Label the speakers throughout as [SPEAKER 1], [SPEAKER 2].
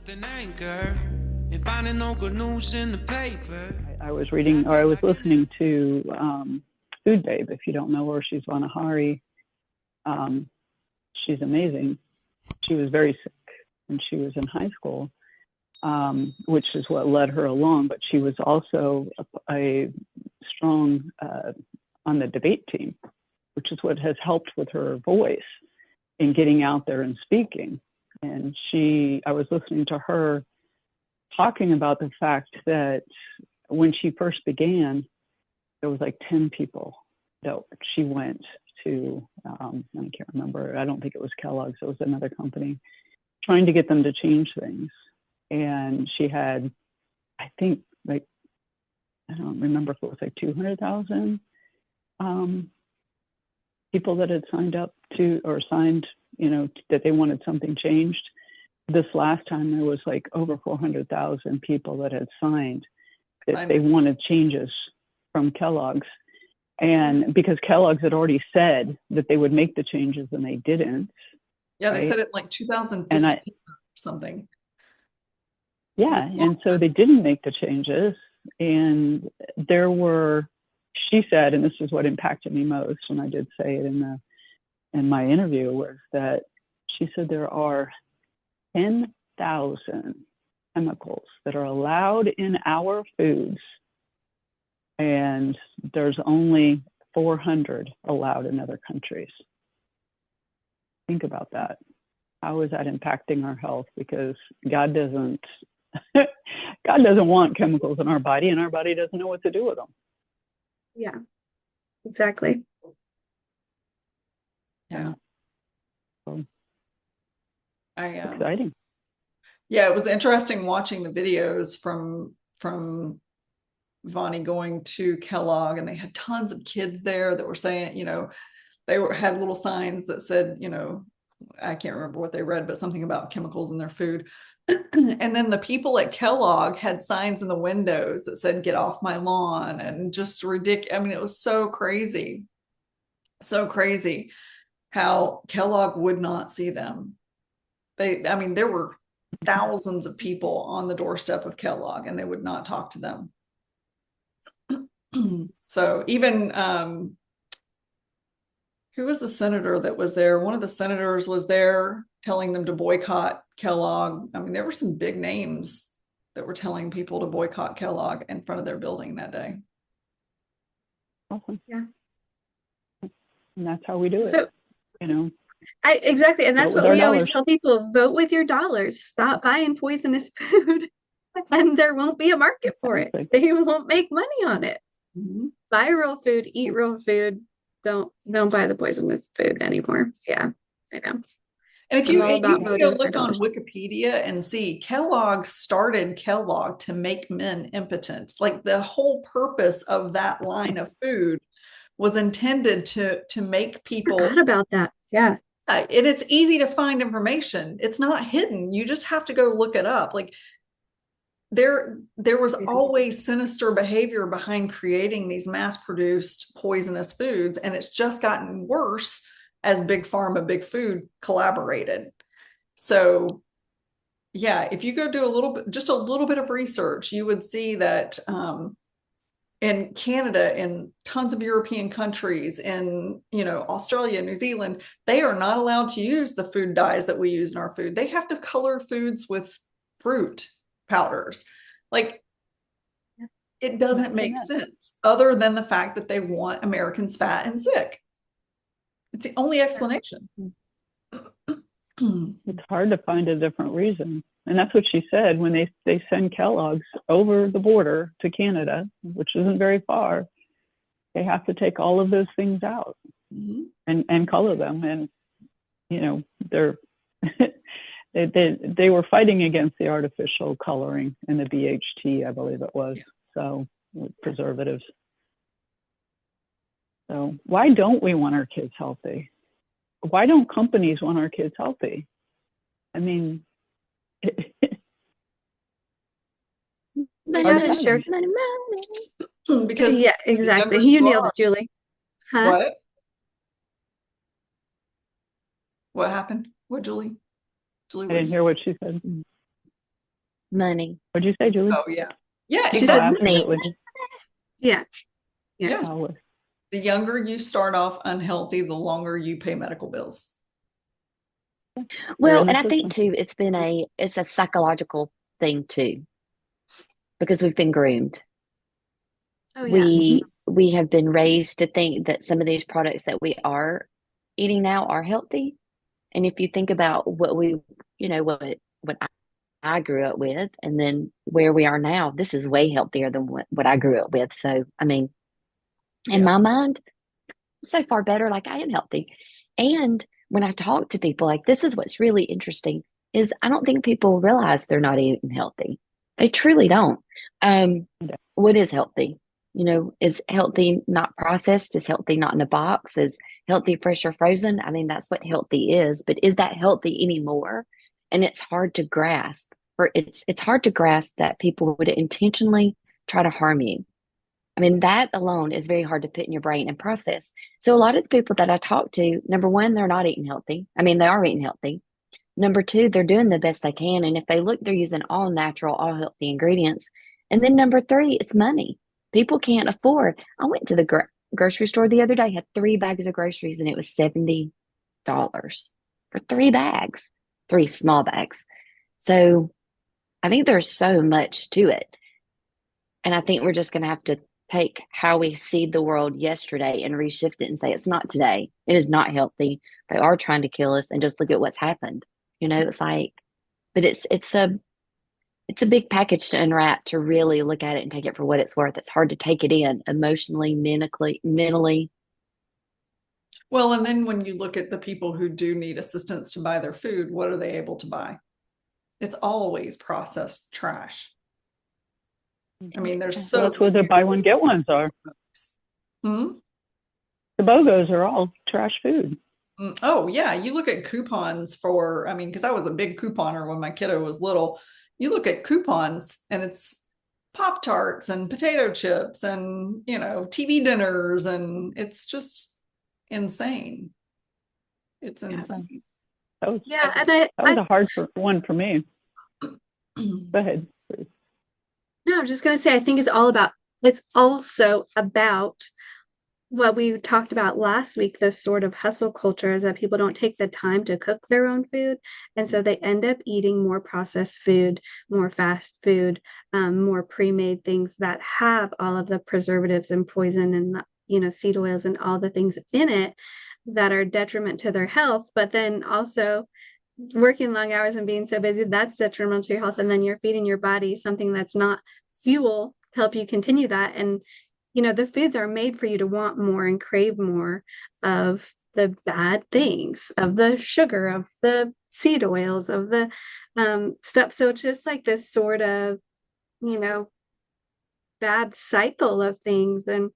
[SPEAKER 1] an anchor and finding no good news in the paper.
[SPEAKER 2] I was reading, or I was listening to Food Babe. If you don't know her, she's Vana Hari. She's amazing. She was very sick when she was in high school, which is what led her along. But she was also a strong on the debate team, which is what has helped with her voice in getting out there and speaking. And I was listening to her talking about the fact that when she first began, there was like 10 people that she went to, I can't remember, I don't think it was Kellogg's, it was another company, trying to get them to change things. And she had, I think, like, I don't remember if it was like 200,000 people that had signed up to, or signed, that they wanted something changed. This last time there was like over 400,000 people that had signed that they wanted changes from Kellogg's. And because Kellogg's had already said that they would make the changes and they didn't.
[SPEAKER 3] Yeah, they said it in like 2015 or something.
[SPEAKER 2] Yeah, and so they didn't make the changes. And there were, she said, and this is what impacted me most when I did say it in my interview, was that she said there are 10,000 chemicals that are allowed in our foods, and there's only 400 allowed in other countries. Think about that. How is that impacting our health? Because God doesn't want chemicals in our body, and our body doesn't know what to do with them.
[SPEAKER 4] Yeah, exactly.
[SPEAKER 3] Yeah.
[SPEAKER 2] So,
[SPEAKER 3] exciting. Yeah, it was interesting watching the videos from Vani going to Kellogg, and they had tons of kids there that were saying, had little signs that said, I can't remember what they read, but something about chemicals in their food. And then the people at Kellogg had signs in the windows that said, "Get off my lawn," and just ridiculous. I mean, it was so crazy how Kellogg would not see them. There were thousands of people on the doorstep of Kellogg, and they would not talk to them. So even who was the senator that was there? One of the senators was there telling them to boycott Kellogg. I mean, there were some big names that were telling people to boycott Kellogg in front of their building that day.
[SPEAKER 2] Awesome.
[SPEAKER 4] Yeah.
[SPEAKER 2] And that's how we do it.
[SPEAKER 4] So,
[SPEAKER 2] exactly.
[SPEAKER 4] And that's what we always tell people: vote with your dollars. Stop buying poisonous food, and there won't be a market for it. They won't make money on it.
[SPEAKER 3] Mm-hmm.
[SPEAKER 4] Buy real food, eat real food. Don't buy the poisonous food anymore. Yeah, I know.
[SPEAKER 3] And if you go look on Wikipedia and see, Kellogg started Kellogg to make men impotent. Like, the whole purpose of that line of food was intended to make people.
[SPEAKER 4] I forgot about that. Yeah.
[SPEAKER 3] And it's easy to find information. It's not hidden. You just have to go look it up. Like, there was always sinister behavior behind creating these mass-produced poisonous foods, and it's just gotten worse as Big Pharma, Big Food collaborated. So, yeah, if you go do just a little bit of research, you would see that in Canada, in tons of European countries, in Australia, New Zealand, they are not allowed to use the food dyes that we use in our food. They have to color foods with fruit powders. Like, it doesn't make sense, other than the fact that they want Americans fat and sick. It's the only explanation.
[SPEAKER 2] It's hard to find a different reason. And that's what she said when they send Kellogg's over the border to Canada, which isn't very far. They have to take all of those things out, mm-hmm. and color them. And, they're they were fighting against the artificial coloring and the BHT, I believe it was. Yeah. So, preservatives. So why don't we want our kids healthy? Why don't companies want our kids healthy? I mean,
[SPEAKER 3] because
[SPEAKER 4] yeah, exactly. You nailed it, Julie.
[SPEAKER 3] Huh? What happened? What, Julie?
[SPEAKER 2] I didn't hear what she said.
[SPEAKER 5] Money.
[SPEAKER 2] What'd you say, Julie?
[SPEAKER 3] Oh yeah. Yeah,
[SPEAKER 5] She
[SPEAKER 2] Oh,
[SPEAKER 5] said
[SPEAKER 3] exactly.
[SPEAKER 5] money.
[SPEAKER 2] absolutely.
[SPEAKER 4] Yeah.
[SPEAKER 3] Yeah.
[SPEAKER 2] Always.
[SPEAKER 3] The younger you start off unhealthy, the longer you pay medical bills.
[SPEAKER 5] Well,
[SPEAKER 2] in the
[SPEAKER 5] and I think
[SPEAKER 2] system.
[SPEAKER 5] too, it's a psychological thing too, because we've been groomed.
[SPEAKER 4] Oh yeah.
[SPEAKER 5] We have been raised to think that some of these products that we are eating now are healthy. And if you think about what I grew up with, and then where we are now, this is way healthier than what I grew up with. So, I mean, in
[SPEAKER 3] Yeah.
[SPEAKER 5] my mind, so far better, like I am healthy. And when I talk to people, like this is what's really interesting is I don't think people realize they're not eating healthy. They truly don't. What is healthy? Is healthy not processed? Is healthy not in a box? Is healthy fresh or frozen? I mean, that's what healthy is, but is that healthy anymore? And it's hard to grasp, or it's hard to grasp that people would intentionally try to harm you. I mean, that alone is very hard to put in your brain and process. So a lot of the people that I talk to, number one, they're not eating healthy. I mean, they are eating healthy. Number two, they're doing the best they can. And if they look, they're using all natural, all healthy ingredients. And then number three, it's money. People can't afford. I went to the grocery store the other day, had 3 bags of groceries, and it was $70 for 3 bags, 3 small bags. So I think there's so much to it. And I think we're just going to have to take how we see the world yesterday and reshift it and say it's not today. It is not healthy. They are trying to kill us, and just look at what's happened. It's like, but it's a big package to unwrap, to really look at it and take it for what it's worth. It's hard to take it in emotionally, mentally.
[SPEAKER 3] Well, and then when you look at the people who do need assistance to buy their food, what are they able to buy? It's always processed trash. I mean, there's so
[SPEAKER 2] That's where the buy one, get ones are.
[SPEAKER 3] Hmm?
[SPEAKER 2] The BOGOs are all trash food.
[SPEAKER 3] Oh, yeah. You look at coupons for, I mean, because I was a big couponer when my kiddo was little. You look at coupons and it's Pop Tarts and potato chips and, TV dinners, and it's just insane. It's insane.
[SPEAKER 2] That was,
[SPEAKER 4] Yeah. And
[SPEAKER 2] that was a hard one for me. Go ahead. Please.
[SPEAKER 4] No, I'm just going to say, I think it's also about what we talked about last week, this sort of hustle culture, is that people don't take the time to cook their own food. And so they end up eating more processed food, more fast food, more pre-made things that have all of the preservatives and poison and, seed oils and all the things in it that are detriment to their health. But then also working long hours and being so busy, that's detrimental to your health. And then you're feeding your body something that's not fuel to help you continue that. And the foods are made for you to want more and crave more of the bad things, of the sugar, of the seed oils, of the stuff. So it's just like this sort of, bad cycle of things. And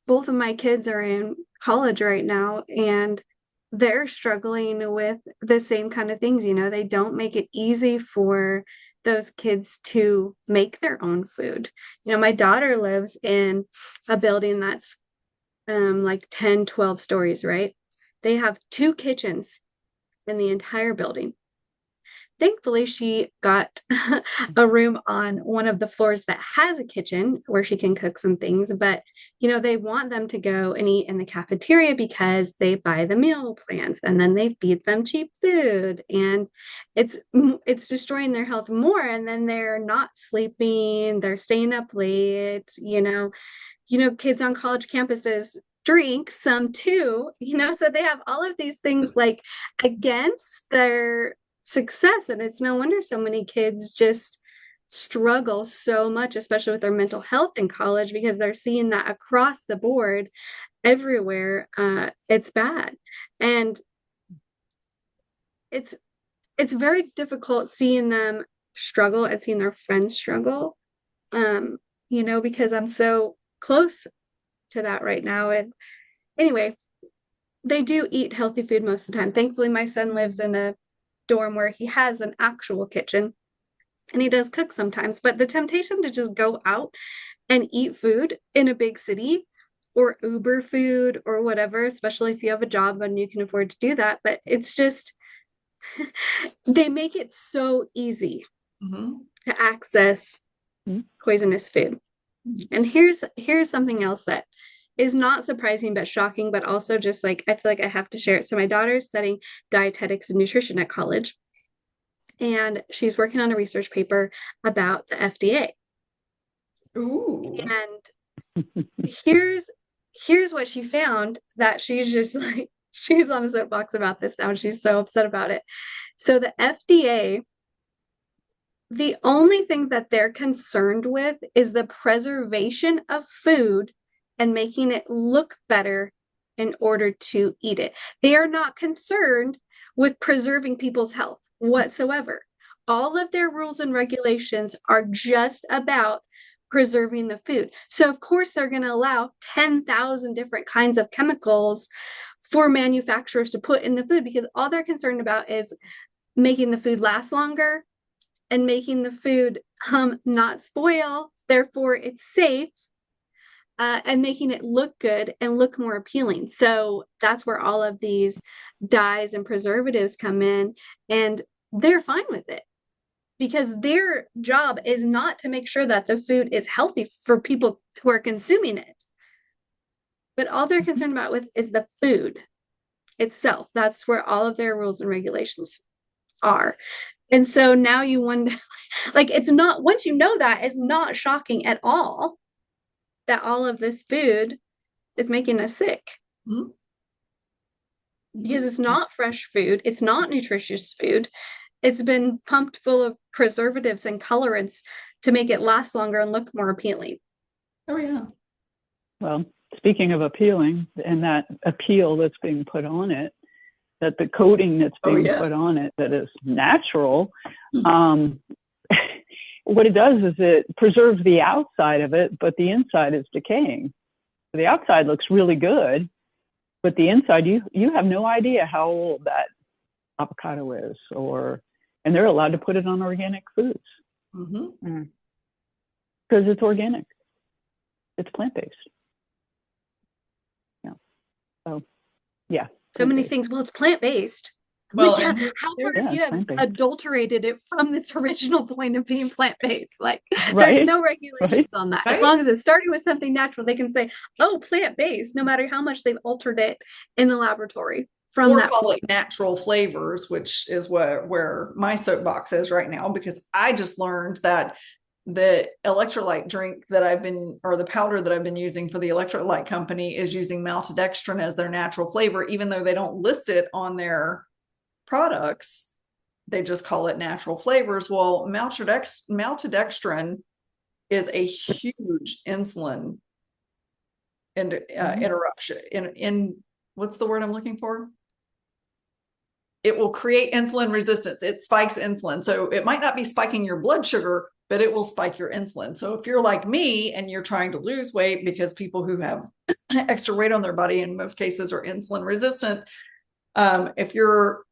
[SPEAKER 4] both of my kids are in college right now, and they're struggling with the same kind of things. They don't make it easy for those kids to make their own food. My daughter lives in a building that's like 10, 12 stories, right? They have 2 kitchens in the entire building. Thankfully, she got a room on one of the floors that has a kitchen where she can cook some things. But, they want them to go and eat in the cafeteria because they buy the meal plans and then they feed them cheap food. And it's destroying their health more. And then they're not sleeping, they're staying up late, kids on college campuses drink some too, so they have all of these things like against their success. And it's no wonder so many kids just struggle so much, especially with their mental health in college, because they're seeing that across the board everywhere. It's bad. And it's very difficult seeing them struggle and seeing their friends struggle, because I'm so close to that right now. And anyway, they do eat healthy food most of the time. Thankfully, my son lives in a dorm where he has an actual kitchen and he does cook sometimes. But the temptation to just go out and eat food in a big city or Uber food or whatever, especially if you have a job and you can afford to do that, but it's just They make it so easy
[SPEAKER 3] Mhm.
[SPEAKER 4] to access
[SPEAKER 2] Mhm.
[SPEAKER 4] poisonous food. And here's something else that is not surprising but shocking, but also just like I feel like I have to share it. So my daughter is studying dietetics and nutrition at college, and she's working on a research paper about the FDA.
[SPEAKER 3] Ooh.
[SPEAKER 4] And here's what she found that she's just like she's on a soapbox about this now and she's so upset about it. So the FDA, the only thing that they're concerned with is the preservation of food and making it look better in order to eat it. They are not concerned with preserving people's health whatsoever. All of their rules and regulations are just about preserving the food. So, of course, they're going to allow 10,000 different kinds of chemicals for manufacturers to put in the food because all they're concerned about is making the food last longer and making the food not spoil, therefore it's safe, and making it look good and look more appealing. So that's where all of these dyes and preservatives come in, and they're fine with it because their job is not to make sure that the food is healthy for people who are consuming it, but all they're concerned about with is the food itself. That's where all of their rules and regulations are. And so now you wonder, like, it's not, once you know that, it's not shocking at all that all of this food is making us sick
[SPEAKER 3] Mhm.
[SPEAKER 4] because it's not fresh food, it's not nutritious food. It's been pumped full of preservatives and colorants to make it last longer and look more appealing.
[SPEAKER 3] Oh yeah.
[SPEAKER 2] Well, speaking of appealing and that appeal that's being put on it, that the coating that's being put on it that is natural, what it does is it preserves the outside of it, but the inside is decaying. So the outside looks really good, but the inside, you have no idea how old that avocado is, and they're allowed to put it on organic foods because it's organic, it's plant-based. Yeah. So yeah.
[SPEAKER 4] So many things. Well, it's plant-based.
[SPEAKER 3] Well,
[SPEAKER 4] Like,
[SPEAKER 3] and
[SPEAKER 4] how far
[SPEAKER 2] yeah,
[SPEAKER 4] you have
[SPEAKER 2] plant-based.
[SPEAKER 4] adulterated it from its original point of being plant-based? Like, there's
[SPEAKER 2] Right,
[SPEAKER 4] no regulations on that. As
[SPEAKER 3] Right?
[SPEAKER 4] long as it's starting with something natural, they can say, "Oh, plant-based," no matter how much they've altered it in the laboratory from
[SPEAKER 3] Or
[SPEAKER 4] that
[SPEAKER 3] call
[SPEAKER 4] point.
[SPEAKER 3] it natural flavors, which is where my soapbox is right now, because I just learned that the electrolyte drink that I've been, or the powder that I've been using for the electrolyte company is using maltodextrin as their natural flavor, even though they don't list it on their products. They just call it natural flavors. Well, maltodextrin is a huge insulin interruption in what's the word I'm looking for? It will create insulin resistance. It spikes insulin. So it might not be spiking your blood sugar, but it will spike your insulin. So if you're like me and you're trying to lose weight, because people who have extra weight on their body in most cases are insulin resistant, if you're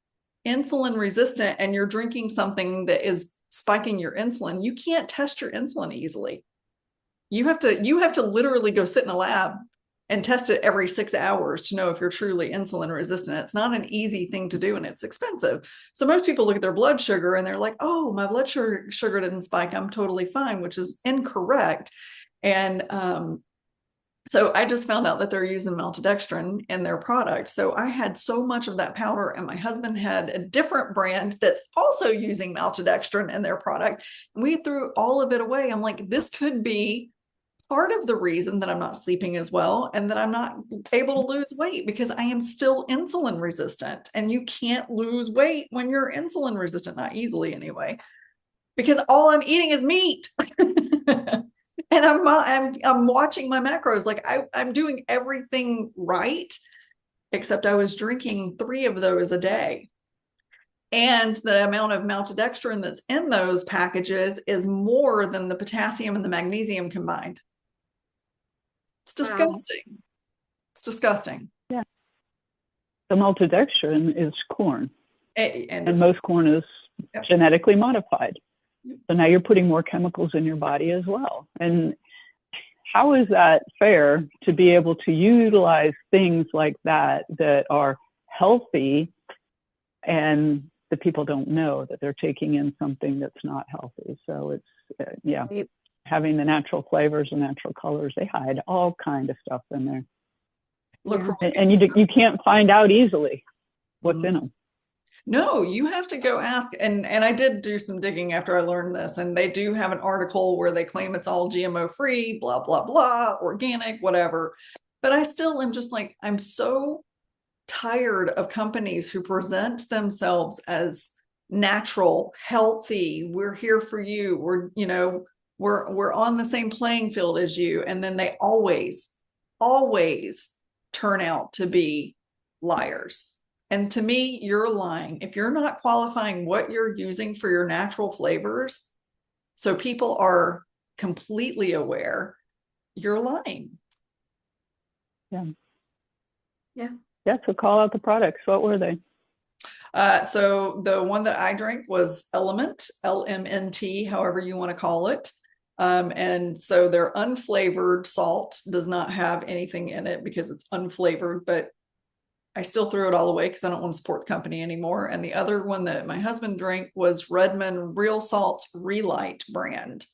[SPEAKER 3] insulin resistant and you're drinking something that is spiking your insulin, you can't test your insulin easily. You have to literally go sit in a lab and test it every 6 hours to know if you're truly insulin resistant. It's not an easy thing to do, and it's expensive. So most people look at their blood sugar and they're like, oh, my blood sugar didn't spike, I'm totally fine, which is incorrect. And so I just found out that they're using maltodextrin in their product. So I had so much of that powder, and my husband had a different brand that's also using maltodextrin in their product. We threw all of it away. I'm like, this could be part of the reason that I'm not sleeping as well and that I'm not able to lose weight, because I am still insulin resistant, and you can't lose weight when you're insulin resistant, not easily anyway, because all I'm eating is meat. And I'm watching my macros. Like I'm doing everything right, except I was drinking 3 of those a day. And the amount of maltodextrin that's in those packages is more than the potassium and the magnesium combined. It's disgusting. Wow. It's disgusting.
[SPEAKER 2] Yeah. The maltodextrin is corn. And most corn is genetically modified. So now you're putting more chemicals in your body as well. And how is that fair to be able to utilize things like that that are healthy and the people don't know that they're taking in something that's not healthy. So it's, yeah,
[SPEAKER 4] Right.
[SPEAKER 2] having the natural flavors and natural colors, they hide all kind of stuff in there.
[SPEAKER 3] LaCroix.
[SPEAKER 2] And you can't find out easily what's in them.
[SPEAKER 3] No, you have to go ask. And I did do some digging after I learned this, and they do have an article where they claim it's all GMO free, blah, blah, blah, organic, whatever. But I still am just like, I'm so tired of companies who present themselves as natural, healthy, we're here for you, we're, you know, we're on the same playing field as you. And then they always turn out to be liars. And to me, you're lying. If you're not qualifying what you're using for your natural flavors, so people are completely aware, you're lying.
[SPEAKER 2] Yeah.
[SPEAKER 4] Yeah.
[SPEAKER 2] Yeah. So call out the products. What were they?
[SPEAKER 3] So the one that I drank was Element, LMNT, however you want to call it. And so their unflavored salt does not have anything in it because it's unflavored, but I still threw it all away because I don't want to support the company anymore. And the other one that my husband drank was Redmond Real Salt's Relight brand.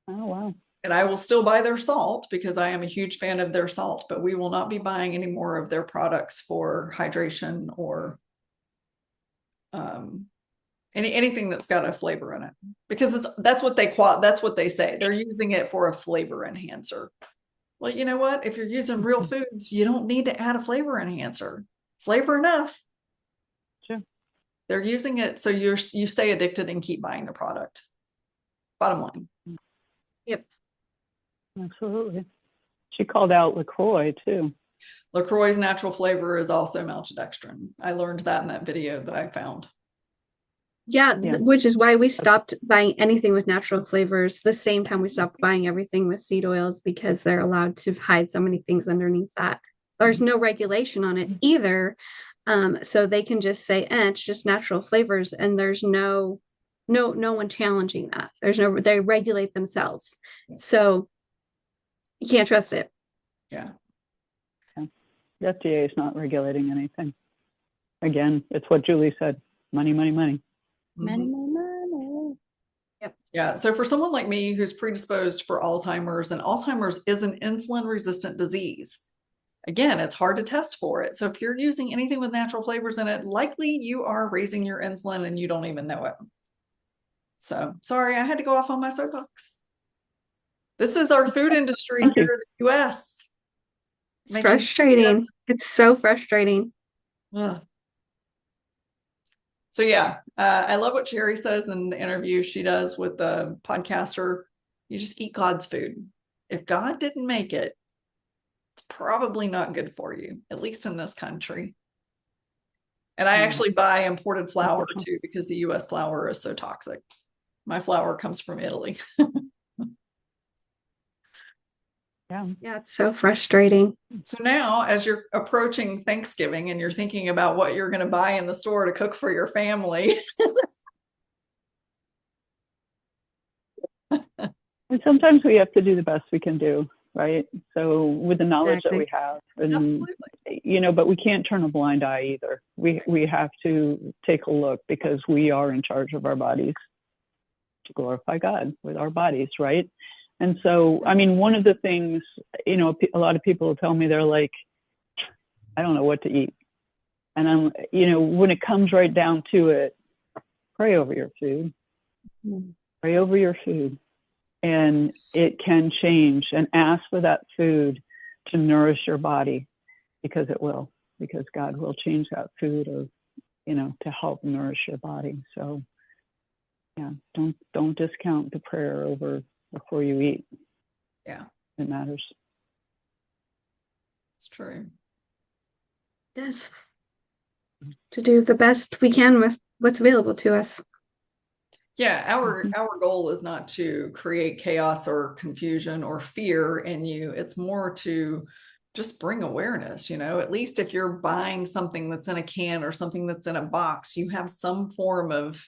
[SPEAKER 2] Oh, wow.
[SPEAKER 3] And I will still buy their salt because I am a huge fan of their salt, but we will not be buying any more of their products for hydration or anything that's got a flavor in it, because that's what they say. They're using it for a flavor enhancer. Well, you know what? If you're using real foods, you don't need to add a flavor enhancer. Flavor enough.
[SPEAKER 2] Sure.
[SPEAKER 3] They're using it so you stay addicted and keep buying the product. Bottom line.
[SPEAKER 4] Yep.
[SPEAKER 2] Absolutely. She called out LaCroix too.
[SPEAKER 3] LaCroix's natural flavor is also maltodextrin. I learned that in that video that I found.
[SPEAKER 4] Yeah,
[SPEAKER 2] Yeah.
[SPEAKER 4] which is why we stopped buying anything with natural flavors the same time we stopped buying everything with seed oils, because they're allowed to hide so many things underneath that. There's no regulation on it either. So they can just say, it's just natural flavors, and there's no one challenging that. They regulate themselves. So you can't trust it.
[SPEAKER 3] Yeah.
[SPEAKER 2] The FDA is not regulating anything. Again, it's what Julie said. Money, money, money.
[SPEAKER 5] Money,
[SPEAKER 3] Mhm.
[SPEAKER 5] money, money.
[SPEAKER 3] Yeah. So for someone like me who's predisposed for Alzheimer's, and Alzheimer's is an insulin resistant disease, again, it's hard to test for it. So if you're using anything with natural flavors in it, likely you are raising your insulin and you don't even know it. So sorry, I had to go off on my soapbox. This is our food industry
[SPEAKER 2] Thank you.
[SPEAKER 3] here in the US.
[SPEAKER 4] It's
[SPEAKER 3] Makes you-
[SPEAKER 4] frustrating. It's so frustrating.
[SPEAKER 3] Ugh. So yeah, I love what Sherry says in the interview she does with the podcaster. You just eat God's food. If God didn't make it, it's probably not good for you, at least in this country. And I actually buy imported flour too, because the US flour is so toxic. My flour comes from Italy.
[SPEAKER 4] Yeah, it's so frustrating.
[SPEAKER 3] So now, as you're approaching Thanksgiving and you're thinking about what you're going to buy in the store to cook for your family.
[SPEAKER 2] And sometimes we have to do the best we can do, right? So with the knowledge that we have, and
[SPEAKER 3] Absolutely.
[SPEAKER 2] but we can't turn a blind eye either. We have to take a look, because we are in charge of our bodies to glorify God with our bodies, right? And so, I mean, one of the things, a lot of people will tell me, they're like, I don't know what to eat. And I'm, when it comes right down to it, pray over your food. Pray over your food. And it can change, and ask for that food to nourish your body, because it will, because God will change that food, or, to help nourish your body. So yeah, don't discount the prayer over before you eat.
[SPEAKER 3] Yeah,
[SPEAKER 2] it matters.
[SPEAKER 3] It's true.
[SPEAKER 4] Yes. To do the best we can with what's available to us.
[SPEAKER 3] Yeah, our goal is not to create chaos or confusion or fear in you. It's more to just bring awareness. At least if you're buying something that's in a can or something that's in a box, you have some form of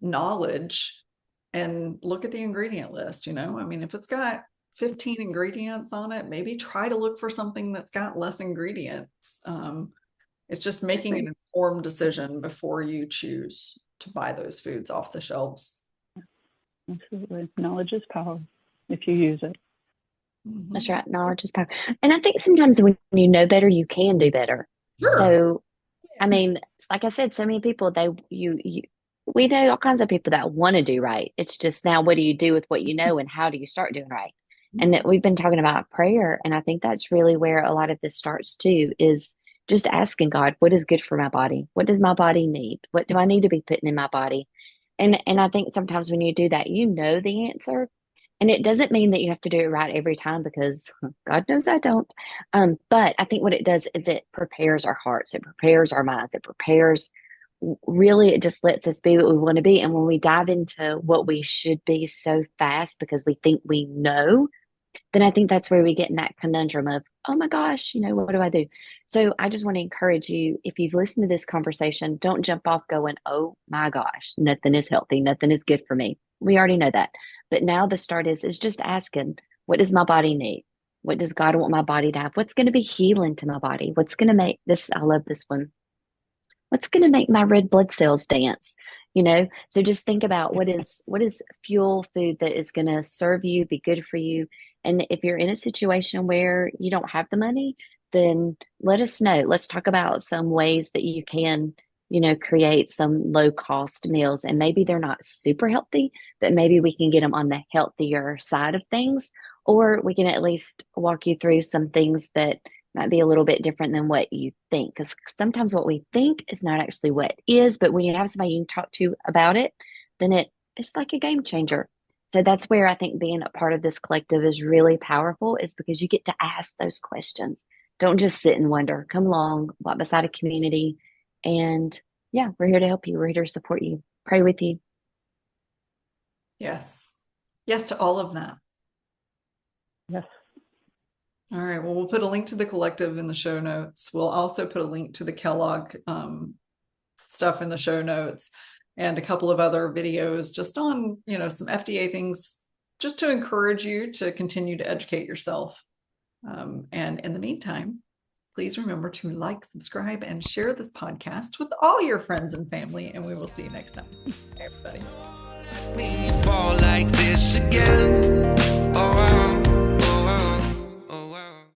[SPEAKER 3] knowledge, and look at the ingredient list. I mean, if it's got 15 ingredients on it, maybe try to look for something that's got less ingredients. It's just making an informed decision before you choose to buy those foods off the shelves.
[SPEAKER 2] Absolutely. Knowledge is power if you use it.
[SPEAKER 3] Mhm.
[SPEAKER 5] That's right. Knowledge is power. And I think sometimes when you know better, you can do better.
[SPEAKER 3] Sure.
[SPEAKER 5] So, I mean, like I said, so many people, we know all kinds of people that want to do right. It's just now, what do you do with what you know, and how do you start doing right? And that we've been talking about prayer. And I think that's really where a lot of this starts too, is just asking God, what is good for my body? What does my body need? What do I need to be putting in my body? And I think sometimes when you do that, you know the answer. And it doesn't mean that you have to do it right every time, because God knows I don't. But I think what it does is it prepares our hearts, it prepares our minds, it prepares, really, it just lets us be what we want to be. And when we dive into what we should be so fast because we think we know, then I think that's where we get in that conundrum of, oh my gosh, what do I do? So I just want to encourage you, if you've listened to this conversation, don't jump off going, oh my gosh, nothing is healthy, nothing is good for me. We already know that. But now the start is just asking, what does my body need? What does God want my body to have? What's going to be healing to my body? What's going to make this, I love this one. What's going to make my red blood cells dance? So just think about what is fuel food that is going to serve you, be good for you. And if you're in a situation where you don't have the money, then let us know. Let's talk about some ways that you can, create some low cost meals. And maybe they're not super healthy, but maybe we can get them on the healthier side of things, or we can at least walk you through some things that might be a little bit different than what you think. Because sometimes what we think is not actually what is, but when you have somebody you can talk to about it, then it's like a game changer. So that's where I think being a part of this collective is really powerful, is because you get to ask those questions. Don't just sit and wonder. Come along, walk beside a community. And yeah, we're here to help you. We're here to support you, pray with you.
[SPEAKER 3] Yes. Yes to all of that.
[SPEAKER 2] Yes.
[SPEAKER 3] All right. Well, we'll put a link to the collective in the show notes. We'll also put a link to the Kellogg stuff in the show notes, and a couple of other videos just on, some FDA things, just to encourage you to continue to educate yourself. And in the meantime, please remember to like, subscribe, and share this podcast with all your friends and family. And we will see you next time. Bye, everybody.
[SPEAKER 1] Me fall like this again. Oh,